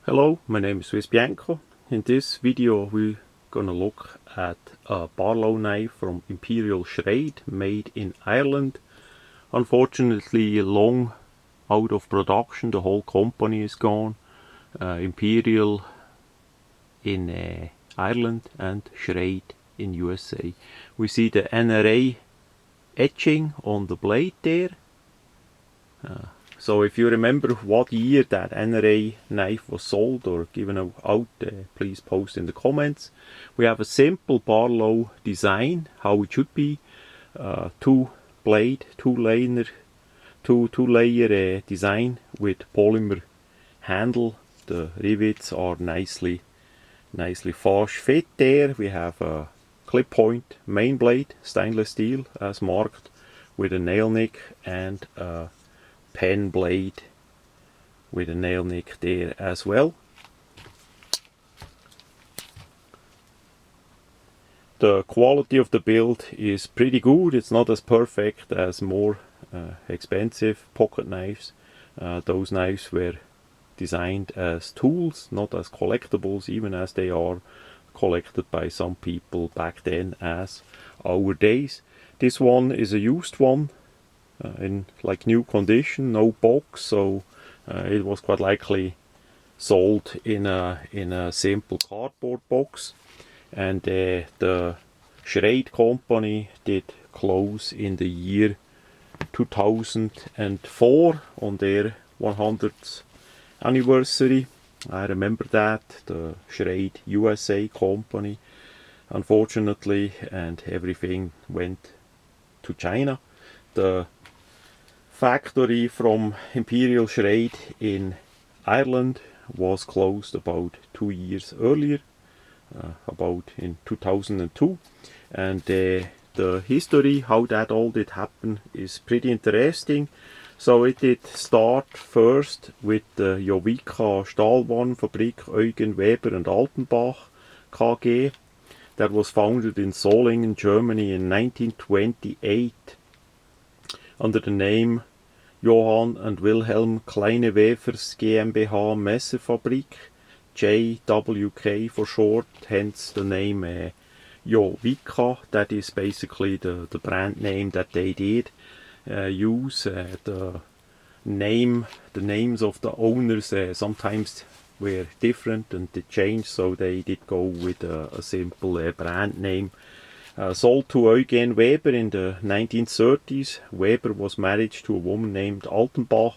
Hello, my name is Swiss Bianco. In this video we're gonna look at a Barlow knife from Imperial Schrade made in Ireland. Unfortunately long out of production, the whole company is gone. Imperial in Ireland and Schrade in USA. We see the NRA etching on the blade there. So if you remember what year that NRA knife was sold or given out, please post in the comments. We have a simple Barlow design, how it should be. Two layer design with polymer handle. The rivets are nicely flush fit there. We have a clip point main blade, stainless steel as marked, with a nail nick and a pen blade with a nail nick there as well. The quality of the build is pretty good. It's not as perfect as more expensive pocket knives. Those knives were designed as tools, not as collectibles, even as they are collected by some people back then as our days. This one is a used one. In like new condition, no box, so it was quite likely sold in a simple cardboard box. And the Schrade company did close in the year 2004 on their 100th anniversary. I remember that, the Schrade USA company, unfortunately, and everything went to China. The factory from Imperial Schrade in Ireland was closed about 2 years earlier, about in 2002, and the history how that all did happen is pretty interesting. So it did start first with the Jowika Stahlwarenfabrik Eugen Weber and Altenbach KG that was founded in Solingen, Germany in 1928. Under the name Johann and Wilhelm Kleinewefers GmbH Messerfabrik, JWK for short, hence the name Jowika. That is basically the brand name that they did use. The names of the owners sometimes were different and they changed, so they did go with a simple brand name. Sold to Eugen Weber in the 1930s. Weber was married to a woman named Altenbach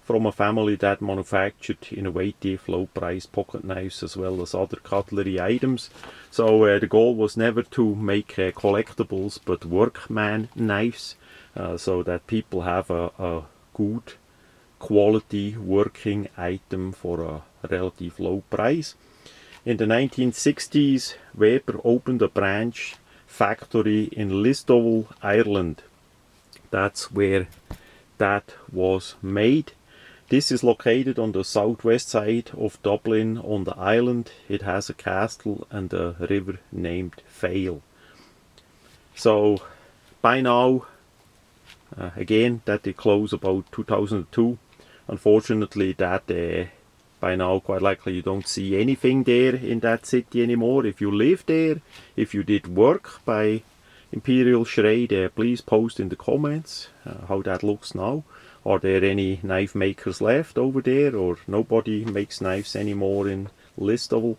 from a family that manufactured innovative low-price pocket knives as well as other cutlery items. So the goal was never to make collectibles but workman knives, so that people have a good quality working item for a relative low price. In the 1960s, Weber opened a branch factory in Listowel, Ireland. That's where that was made. This is located on the southwest side of Dublin on the island. It has a castle and a river named Feale. So by now, again, that they close about 2002. Unfortunately, that by now quite likely you don't see anything there in that city anymore. If you live there, if you did work by Imperial Schrade, please post in the comments how that looks now. Are there any knife makers left over there, or nobody makes knives anymore in Listowel?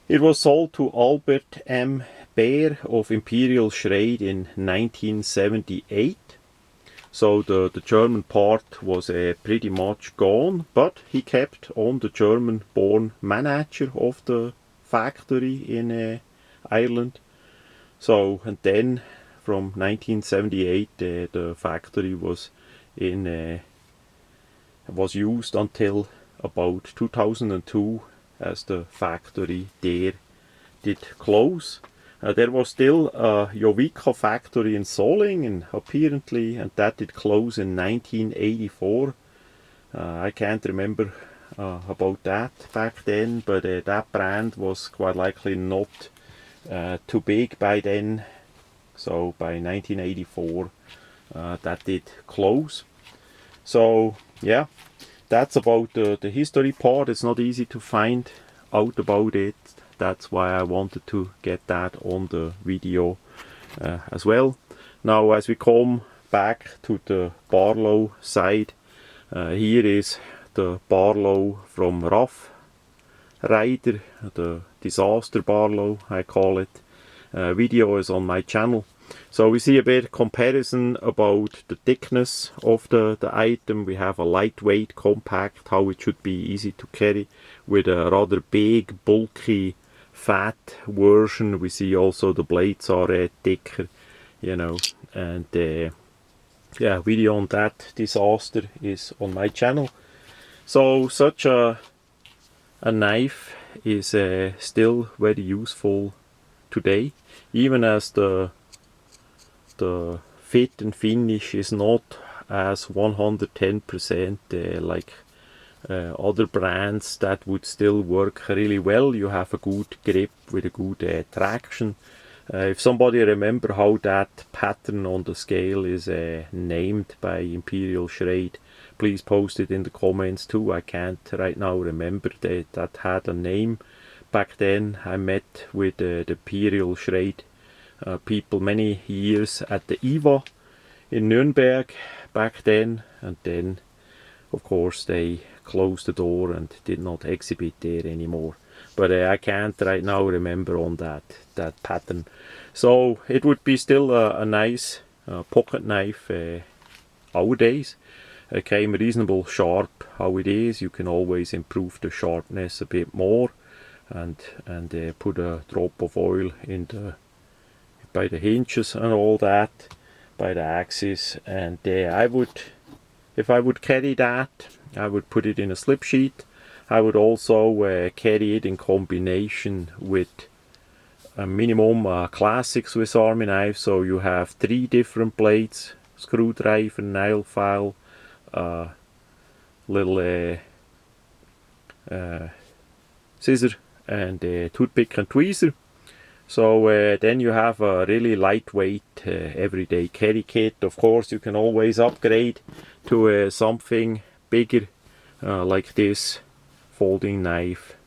It was sold to Albert M. Baer of Imperial Schrade in 1978. So the German part was pretty much gone, but he kept on the German-born manager of the factory in Ireland. So, and then from 1978 the factory was used until about 2002, as the factory there did close. There was still a Jowika factory in Solingen, apparently, and that did close in 1984. I can't remember about that back then, but that brand was quite likely not too big by then. So by 1984 that did close. So yeah, that's about the history part. It's not easy to find out about it. That's why I wanted to get that on the video as well. Now as we come back to the Barlow side, here is the Barlow from Rough Rider, the disaster Barlow I call it. Video is on my channel. So we see a bit comparison about the thickness of the item. We have a lightweight, compact, how it should be easy to carry, with a rather big, bulky, fat version. We see also the blades are thicker, you know, and yeah, video on that disaster is on my channel. So such a knife is still very useful today, even as the fit and finish is not as 110% like other brands that would still work really well. You have a good grip with a good traction. If somebody remember how that pattern on the scale is named by Imperial Schrade, please post it in the comments too. I can't right now remember that had a name. Back then I met with the Imperial Schrade people many years at the IWA in Nuremberg back then, and then of course they closed the door and did not exhibit there anymore. But I can't right now remember on that pattern. So it would be still a nice pocket knife nowadays. It came reasonable sharp how it is. You can always improve the sharpness a bit more, and put a drop of oil in the by the hinges and all that, by the axis. And I would, if I would carry that, I would put it in a slip sheet. I would also carry it in combination with a minimum classic Swiss Army knife. So you have 3 different blades, screwdriver, nail file, little scissor, and toothpick and tweezer. So then you have a really lightweight everyday carry kit. Of course you can always upgrade to something bigger, like this folding knife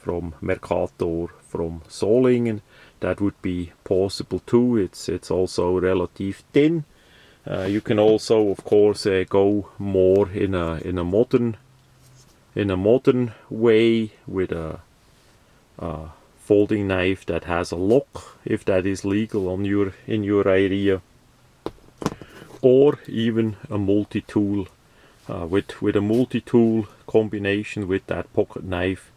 from Mercator from Solingen. That would be possible too. It's also relatively thin. You can also of course go more in a modern way with a folding knife that has a lock, if that is legal in your area, or even a multi-tool. With a multi-tool combination with that pocket knife,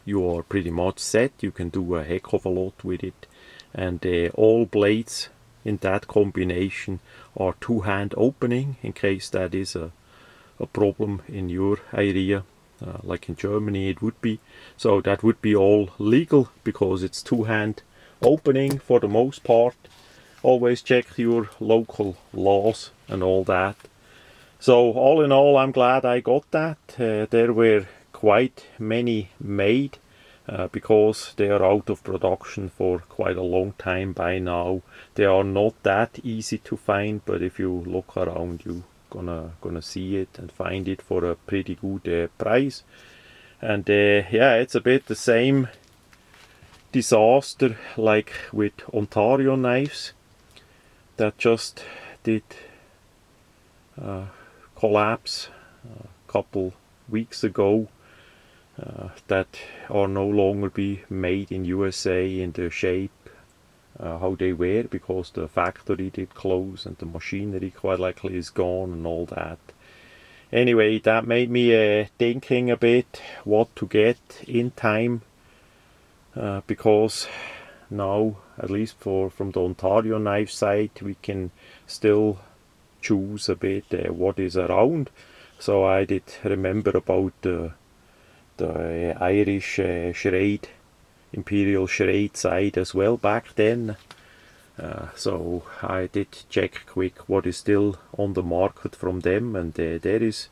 you are pretty much set. You can do a heck of a lot with it, and all blades in that combination are two-hand opening, in case that is a problem in your area. Like in Germany it would be. So that would be all legal, because it's two-hand opening for the most part. Always check your local laws and all that. So all in all, I'm glad I got that. There were quite many made, because they are out of production for quite a long time by now. They are not that easy to find, but if you look around, you gonna see it and find it for a pretty good price. And yeah, it's a bit the same disaster like with Ontario knives that just did collapse a couple weeks ago, that are no longer be made in USA in the shape how they were, because the factory did close and the machinery quite likely is gone and all that. Anyway, that made me thinking a bit what to get in time, because now, at least from the Ontario knife side, we can still choose a bit what is around. So I did remember about the Irish Schrade, Imperial Schrade side as well back then. So I did check quick what is still on the market from them, and there is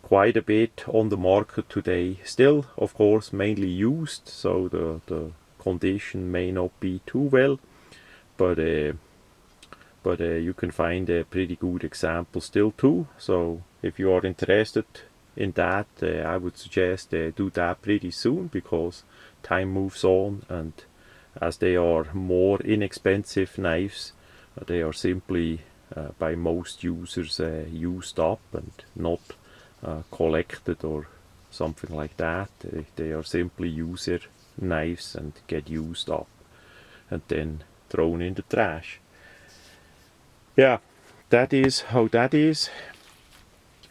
quite a bit on the market today. Still, of course, mainly used, so the condition may not be too well, but you can find a pretty good example still too. So if you are interested in that, I would suggest do that pretty soon, because time moves on, and as they are more inexpensive knives, they are simply by most users used up and not collected or something like that. They are simply user knives and get used up and then thrown in the trash. Yeah, that is how that is.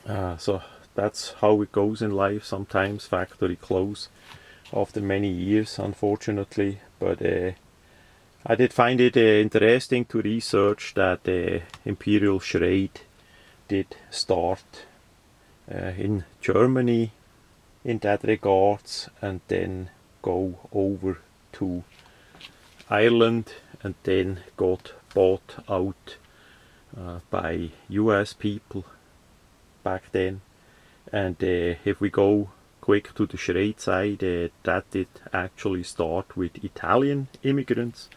So that's how it goes in life. Sometimes factory close after many years, unfortunately. But I did find it interesting to research that Imperial Schrade did start in Germany in that regards, and then go over to Ireland, and then got bought out by US people back then. And if we go quick to the Schrade side, that did actually start with Italian immigrants,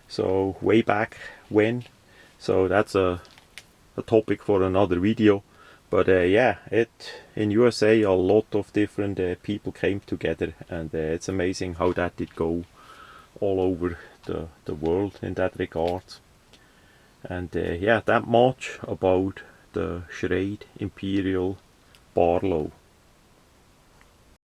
so way back when. So that's a topic for another video. But yeah, in USA a lot of different people came together, and it's amazing how that did go all over the world in that regard. And yeah, that much about the Schrade Imperial Barlow.